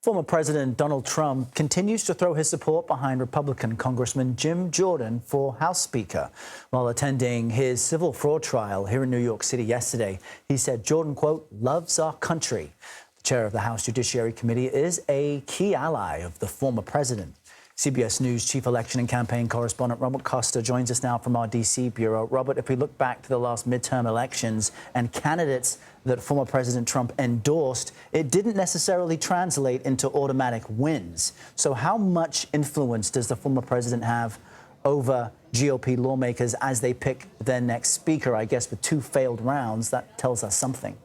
Former President Donald Trump continues to throw his support behind Republican Congressman Jim Jordan for House Speaker. While attending his civil fraud trial here in New York City yesterday, he said Jordan, quote, loves our country. The chair of the House Judiciary Committee is a key ally of the former president. CBS News chief election and campaign correspondent Robert Costa joins us now from our D.C. bureau. Robert, if we look back to the last midterm elections and candidates that former President Trump endorsed, it didn't necessarily translate into automatic wins. So how much influence does the former president have over GOP lawmakers as they pick their next speaker? I guess with two failed rounds, that tells us something.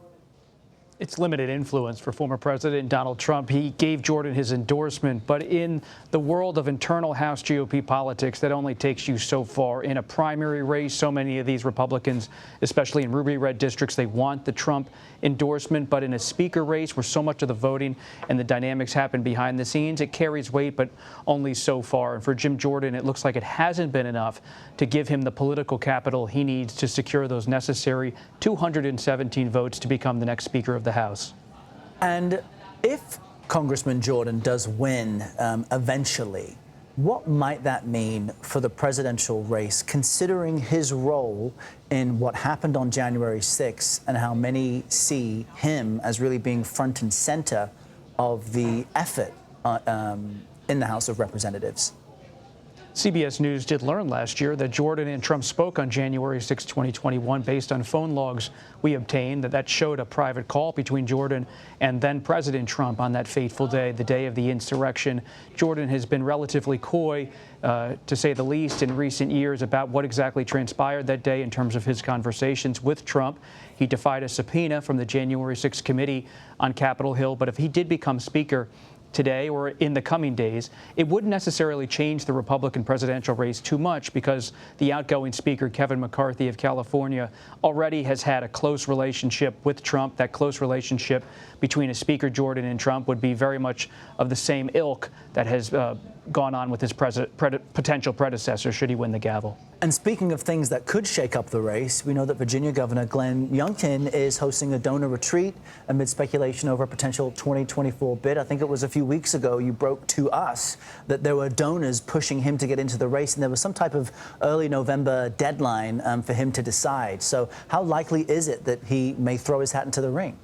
It's limited influence for former President Donald Trump. He gave Jordan his endorsement, but in the world of internal House GOP politics, that only takes you so far. In a primary race, so many of these Republicans, especially in ruby red districts, they want the Trump endorsement. But in a speaker race where so much of the voting and the dynamics happen behind the scenes, it carries weight, but only so far. And for Jim Jordan, it looks like it hasn't been enough to give him the political capital he needs to secure those necessary 217 votes to become the next Speaker of the House. And if Congressman Jordan does win eventually, what might that mean for the presidential race, considering his role in what happened on January 6th and how many see him as really being front and center of the effort in the House of Representatives? CBS News did learn last year that Jordan and Trump spoke on January 6, 2021, based on phone logs we obtained that showed a private call between Jordan and then President Trump on that fateful day, the day of the insurrection. Jordan has been relatively coy, to say the least, in recent years about what exactly transpired that day in terms of his conversations with Trump. He defied a subpoena from the January 6 committee on Capitol Hill, but if he did become Speaker today or in the coming days, it wouldn't necessarily change the Republican presidential race too much because the outgoing Speaker, Kevin McCarthy of California, already has had a close relationship with Trump. That close relationship between a Speaker Jordan and Trump would be very much of the same ilk that has gone on with his potential predecessor should he win the gavel. And speaking of things that could shake up the race, we know that Virginia Governor Glenn Youngkin is hosting a donor retreat amid speculation over a potential 2024 bid. I think it was a few weeks ago you broke to us that there were donors pushing him to get into the race, and there was some type of early November deadline for him to decide. So how likely is it that he may throw his hat into the ring?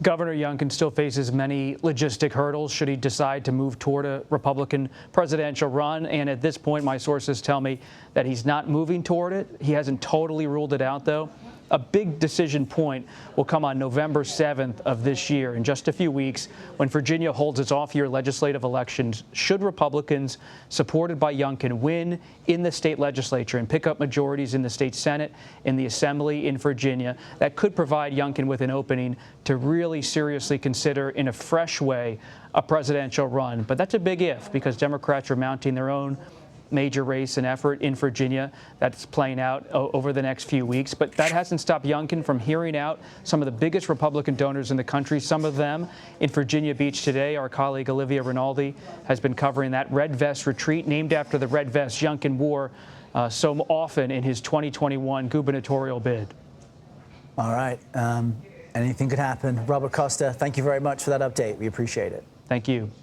Governor Youngkin still faces many logistic hurdles should he decide to move toward a Republican presidential run. And at this point, my sources tell me that he's not moving toward it. He hasn't totally ruled it out, though. A big decision point will come on November 7th of this year, in just a few weeks, when Virginia holds its off-year legislative elections. Should Republicans, supported by Youngkin, win in the state legislature and pick up majorities in the state Senate, in the Assembly in Virginia, that could provide Youngkin with an opening to really seriously consider, in a fresh way, a presidential run. But that's a big if, because Democrats are mounting their own major race and effort in Virginia that's playing out over the next few weeks. But that hasn't stopped Youngkin from hearing out some of the biggest Republican donors in the country, some of them in Virginia Beach today. Our colleague Olivia Rinaldi has been covering that Red Vest retreat, named after the red vest Youngkin wore so often in his 2021 gubernatorial bid. All right. Anything could happen. Robert Costa, thank you very much for that update. We appreciate it. Thank you.